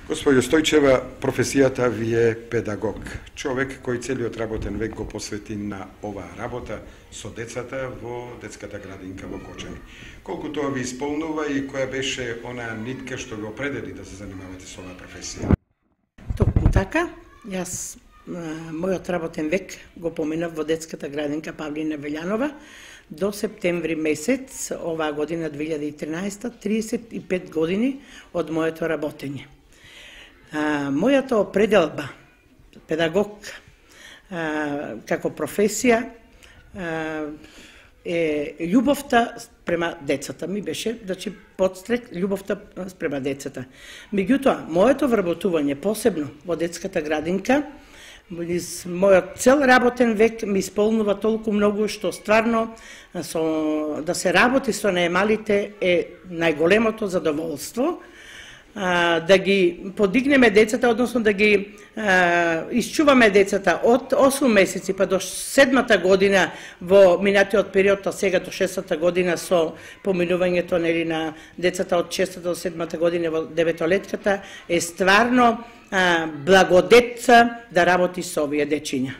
Господјо Стојчева, професијата ви е педагог. Човек кој целиот работен век го посвети на оваа работа со децата во детската градинка во Кочани. Колку тоа ви исполнува и која беше онаа нитка што ви определи да се занимавате со оваа професија? Токму така, јас мојот работен век го поминав во детската градинка Павлина Велјанова до септември месец оваа година 2013, 35 години од моето работење. Мојата определба, педагог како професија е љубовта према децата. Ми беше, подстрек љубовта према децата. Меѓутоа, моето вработување, посебно во детската градинка, мојот цел работен век ми исполнува толку многу што стварно да се работи со најмалите е најголемото задоволство. Да ги подигнеме децата, односно да ги исчуваме децата од 8 месеци па до 7-та година во минатиот период, а сега до 6-та година со поминувањето на децата од 6-та до 7-та година во 9-летката е стварно благодет да работи со овие дечиња.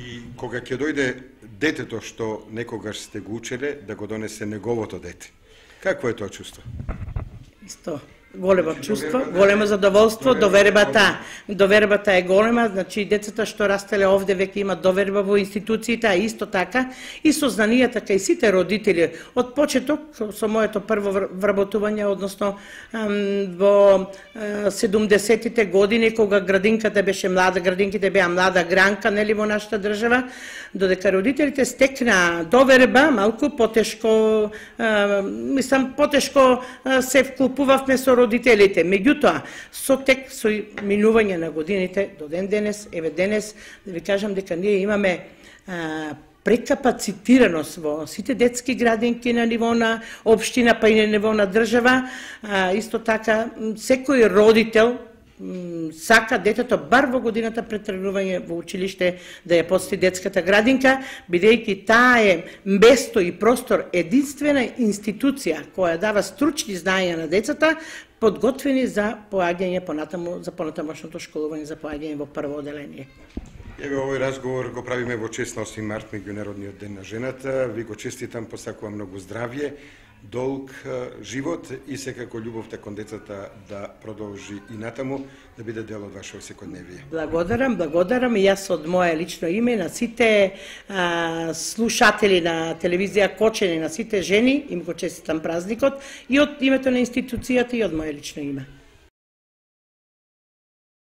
И кога ќе дојде детето што некогаш сте го учеле, да го донесе неговото дете, какво е тоа чувство? Исто големо чувство, големо задоволство, довербата е голема, значи децата што растеле овде веќе имаат доверба во институциите, а исто така и сознанијата кај сите родители од почеток со моето прво вработување, односно во 70-тите години кога градинката беше млада, градинките беа млада гранка нели во нашата држава, додека родителите стекнаа доверба, малку потешко, потешко се вклупувавме со родителите. Меѓутоа, со минување на годините до ден денес, да ви кажам дека ние имаме прекапацитираност во сите детски градинки на ниво на општина, па и на ниво на држава. Исто така, секој родител сака детето бар во годината пред тргнување во училиште да ја посети детската градинка, бидејќи таа е место и простор единствена институција која дава стручни знаења на децата, подготвени за поаѓање за понатамошното школување, за поаѓање во прво оделение. Еве овој разговор го правиме во чест на 8 март, меѓународниот ден на жената. Ви го честитам, посакувам многу здравје, долг живот и секако љубовта кон децата да продолжи и натаму, да биде дел од вашето секојдневие. Благодарам и јас од моје лично име на сите слушатели на телевизија Кочани, на сите жени, им го честитам празникот и од името на институцијата и од моје лично име.